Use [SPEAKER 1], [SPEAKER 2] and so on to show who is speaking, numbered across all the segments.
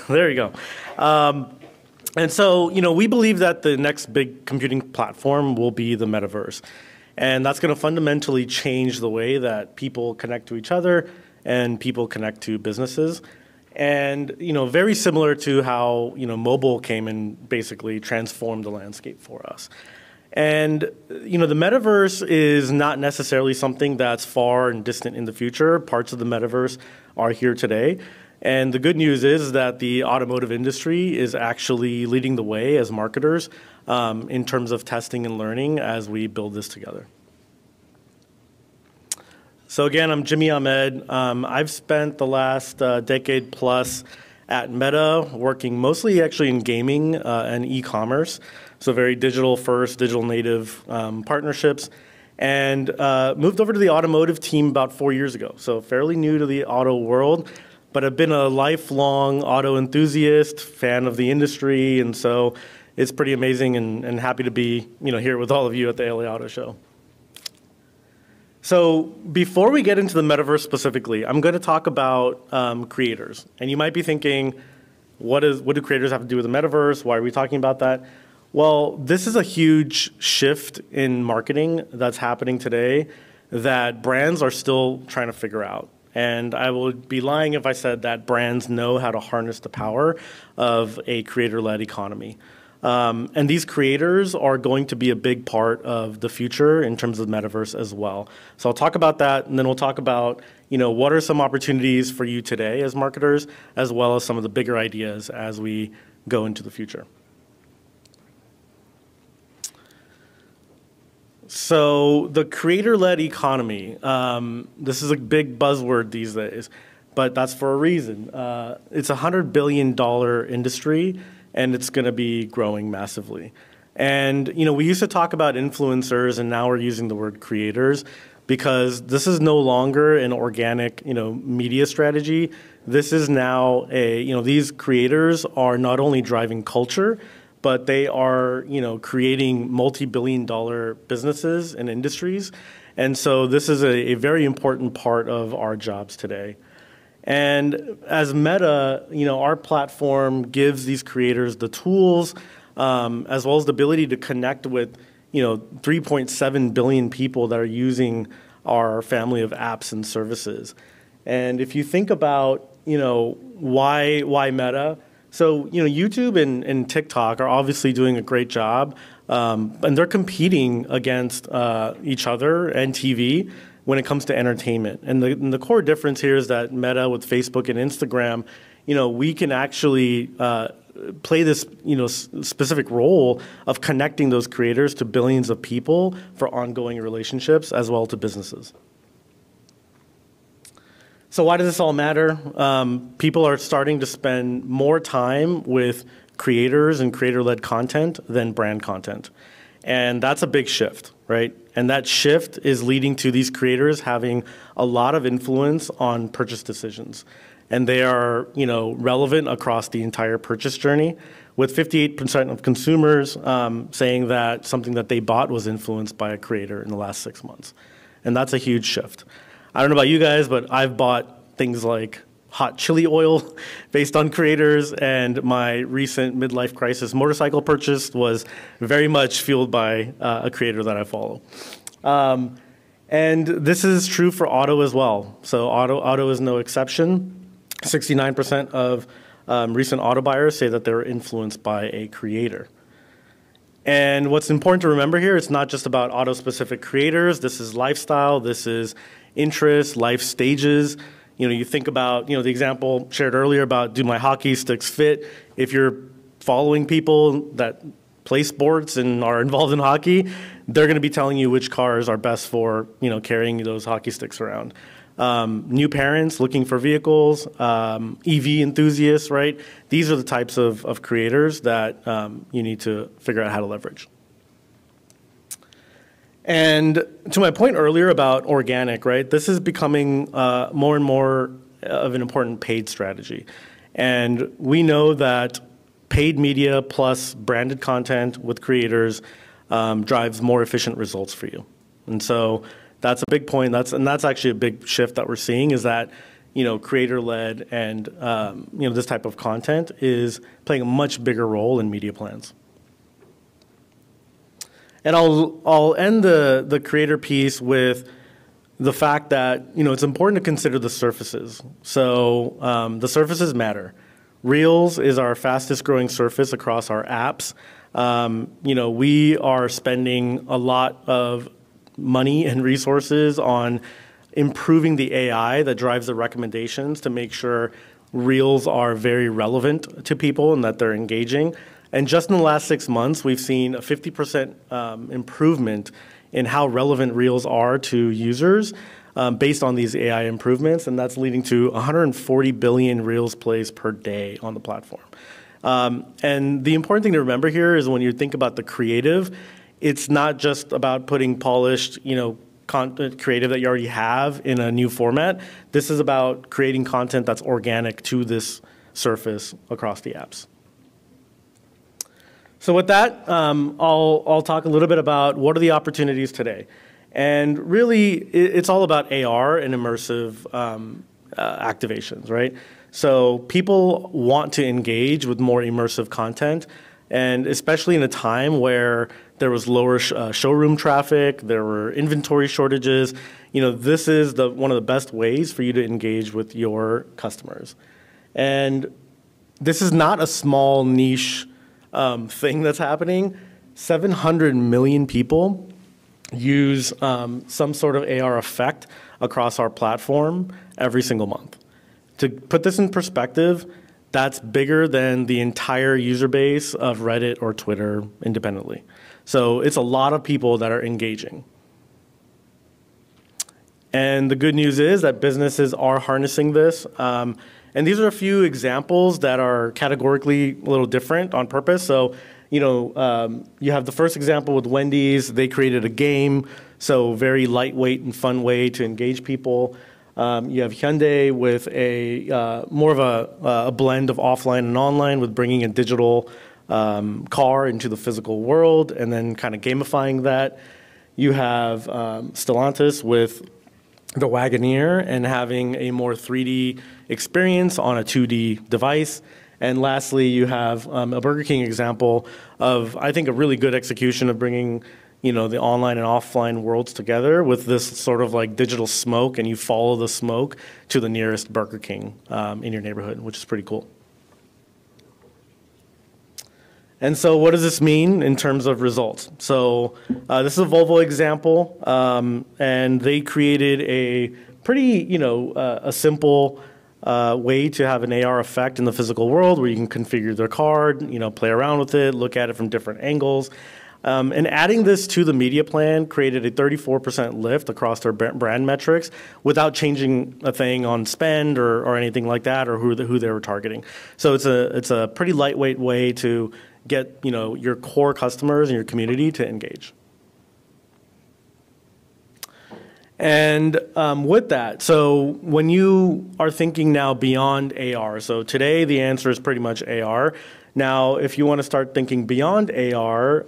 [SPEAKER 1] There you go. And so, we believe that the next big computing platform will be the metaverse. And that's going to fundamentally change the way that people connect to each other and people connect to businesses. And, very similar to how, mobile came and basically transformed the landscape for us. And, the metaverse is not necessarily something that's far and distant in the future. Parts of the metaverse are here today. And the good news is that the automotive industry is actually leading the way as marketers in terms of testing and learning as we build this together. So again, I'm Jimmy Ahmed. I've spent the last decade plus at Meta working mostly actually in gaming and e-commerce. So very digital first, digital native partnerships. And moved over to the automotive team about 4 years ago. So fairly new to the auto world. But I've been a lifelong auto enthusiast, fan of the industry, and so it's pretty amazing and happy to be here with all of you at the LA Auto Show. So before we get into the metaverse specifically, I'm going to talk about creators. And you might be thinking, what do creators have to do with the metaverse? Why are we talking about that? Well, this is a huge shift in marketing that's happening today that brands are still trying to figure out. And I would be lying if I said that brands know how to harness the power of a creator-led economy. And these creators are going to be a big part of the future in terms of the metaverse as well. So I'll talk about that, and then we'll talk about what are some opportunities for you today as marketers, as well as some of the bigger ideas as we go into the future. So the creator-led economy, this is a big buzzword these days, but that's for a reason. It's a $100 billion industry, and it's going to be growing massively. And we used to talk about influencers, and now we're using the word creators because this is no longer an organic media strategy. This is now these creators are not only driving culture, but they are, creating multi-billion-dollar businesses and industries. And so this is a very important part of our jobs today. And as Meta, our platform gives these creators the tools as well as the ability to connect with, 3.7 billion people that are using our family of apps and services. And if you think about, why Meta? So, YouTube and TikTok are obviously doing a great job, and they're competing against each other and TV when it comes to entertainment. And the core difference here is that Meta with Facebook and Instagram, we can actually play this, specific role of connecting those creators to billions of people for ongoing relationships as well to businesses. So why does this all matter? People are starting to spend more time with creators and creator-led content than brand content. And that's a big shift, right? And that shift is leading to these creators having a lot of influence on purchase decisions. And they are, relevant across the entire purchase journey, with 58% of consumers saying that something that they bought was influenced by a creator in the last 6 months. And that's a huge shift. I don't know about you guys, but I've bought things like hot chili oil based on creators, and my recent midlife crisis motorcycle purchase was very much fueled by a creator that I follow. And this is true for auto as well. So auto is no exception. 69% of recent auto buyers say that they were influenced by a creator. And what's important to remember here, it's not just about auto-specific creators. This is lifestyle. This is interests, life stages. You think about, the example shared earlier about do my hockey sticks fit? If you're following people that play sports and are involved in hockey, they're going to be telling you which cars are best for, carrying those hockey sticks around. New parents looking for vehicles, EV enthusiasts, right? These are the types of creators that you need to figure out how to leverage. And to my point earlier about organic, right, this is becoming more and more of an important paid strategy. And we know that paid media plus branded content with creators drives more efficient results for you. And so that's a big point. That's actually a big shift that we're seeing is that, creator-led and this type of content is playing a much bigger role in media plans. And I'll end the creator piece with the fact that it's important to consider the surfaces. So the surfaces matter. Reels is our fastest growing surface across our apps. We are spending a lot of money and resources on improving the AI that drives the recommendations to make sure Reels are very relevant to people and that they're engaging. And just in the last 6 months, we've seen a 50% improvement in how relevant Reels are to users based on these AI improvements, and that's leading to 140 billion Reels plays per day on the platform. And the important thing to remember here is when you think about the creative, it's not just about putting polished, content creative that you already have in a new format. This is about creating content that's organic to this surface across the apps. So with that, I'll talk a little bit about what are the opportunities today. And really, it's all about AR and immersive activations, right? So people want to engage with more immersive content, and especially in a time where there was lower showroom traffic, there were inventory shortages. This is one of the best ways for you to engage with your customers. And this is not a small niche thing that's happening. 700 million people use some sort of AR effect across our platform every single month. To put this in perspective, that's bigger than the entire user base of Reddit or Twitter independently. So it's a lot of people that are engaging. And the good news is that businesses are harnessing this. And these are a few examples that are categorically a little different on purpose. So, you have the first example with Wendy's. They created a game, so very lightweight and fun way to engage people. You have Hyundai with a more of a blend of offline and online with bringing a digital car into the physical world and then kind of gamifying that. You have Stellantis with the Wagoneer and having a more 3D experience on a 2D device. And lastly, you have a Burger King example of, I think, a really good execution of bringing the online and offline worlds together with this sort of like digital smoke, and you follow the smoke to the nearest Burger King in your neighborhood, which is pretty cool. And so what does this mean in terms of results? So this is a Volvo example, and they created a pretty, a simple way to have an AR effect in the physical world where you can configure their card, play around with it, look at it from different angles. And adding this to the media plan created a 34% lift across their brand metrics without changing a thing on spend or anything like that, or who they were targeting. So it's a pretty lightweight way to get your core customers and your community to engage. And with that, so when you are thinking now beyond AR, so today the answer is pretty much AR. Now, if you want to start thinking beyond AR,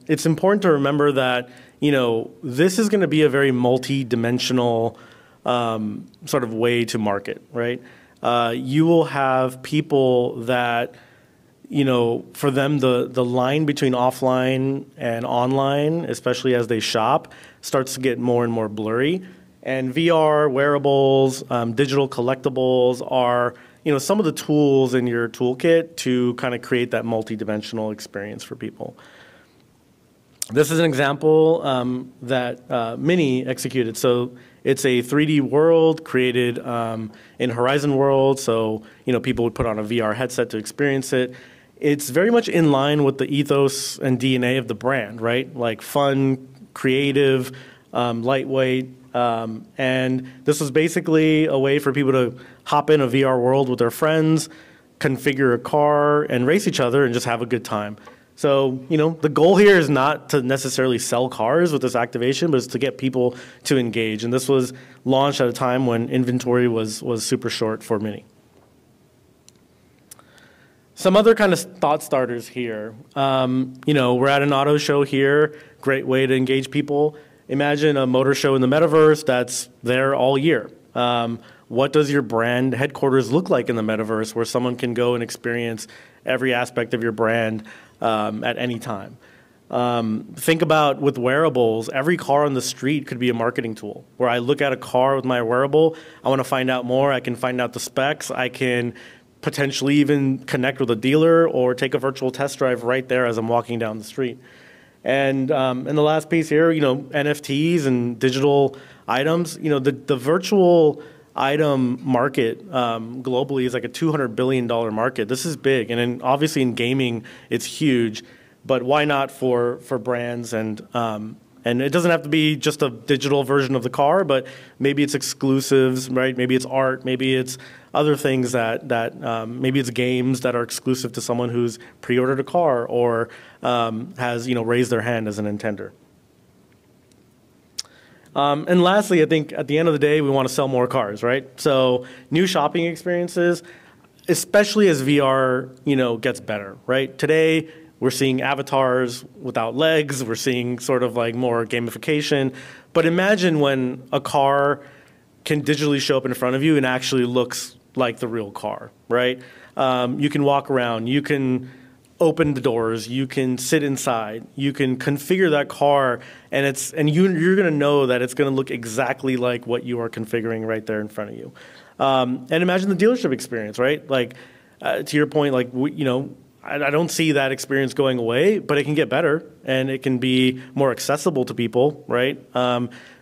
[SPEAKER 1] it's important to remember that this is going to be a very multi-dimensional sort of way to market, right? You will have people that for them, the line between offline and online, especially as they shop, starts to get more and more blurry. And VR, wearables, digital collectibles are, some of the tools in your toolkit to kind of create that multi-dimensional experience for people. This is an example that Mini executed. So it's a 3D world created in Horizon World. So, people would put on a VR headset to experience it. It's very much in line with the ethos and DNA of the brand, right? Like fun, creative, lightweight. And this was basically a way for people to hop in a VR world with their friends, configure a car, and race each other and just have a good time. So, the goal here is not to necessarily sell cars with this activation, but it's to get people to engage. And this was launched at a time when inventory was super short for Mini. Some other kind of thought starters here. We're at an auto show here, great way to engage people. Imagine a motor show in the metaverse that's there all year. What does your brand headquarters look like in the metaverse where someone can go and experience every aspect of your brand at any time? Think about with wearables, every car on the street could be a marketing tool where I look at a car with my wearable, I want to find out more, I can find out the specs, I can potentially even connect with a dealer or take a virtual test drive right there as I'm walking down the street. And the last piece here, NFTs and digital items, the virtual item market globally is like a $200 billion market. This is big. And then obviously in gaming, it's huge. But why not for brands? And it doesn't have to be just a digital version of the car, but maybe it's exclusives, right? Maybe it's art, maybe it's other things that maybe it's games that are exclusive to someone who's pre-ordered a car or has raised their hand as an intender. And lastly, I think at the end of the day, we want to sell more cars, right? So new shopping experiences, especially as VR gets better, right? Today, we're seeing avatars without legs. We're seeing sort of like more gamification. But imagine when a car can digitally show up in front of you and actually looks like the real car, right? You can walk around. You can open the doors. You can sit inside. You can configure that car, and you're going to know that it's going to look exactly like what you are configuring right there in front of you. And imagine the dealership experience, right? Like to your point, like I don't see that experience going away, but it can get better and it can be more accessible to people, right?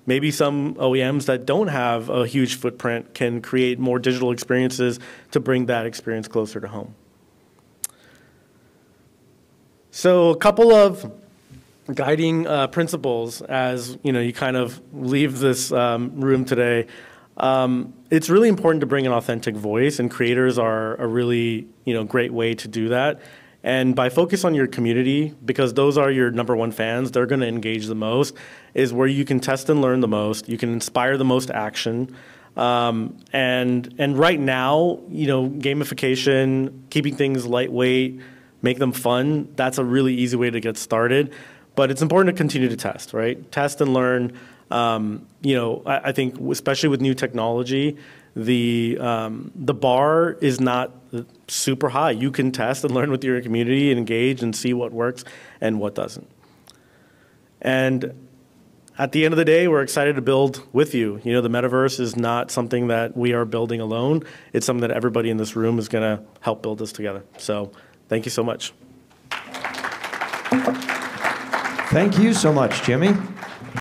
[SPEAKER 1] Maybe some OEMs that don't have a huge footprint can create more digital experiences to bring that experience closer to home. So a couple of guiding principles as you kind of leave this room today. It's really important to bring an authentic voice, and creators are a really great way to do that. And by focus on your community, because those are your #1 fans, they're going to engage the most, is where you can test and learn the most, you can inspire the most action. And right now, gamification, keeping things lightweight, make them fun, that's a really easy way to get started. But it's important to continue to test, right? Test and learn. I think especially with new technology, the bar is not super high. You can test and learn with your community and engage and see what works and what doesn't. And at the end of the day, we're excited to build with you. The metaverse is not something that we are building alone. It's something that everybody in this room is going to help build this together. So thank you so much.
[SPEAKER 2] Thank you so much, Jimmy.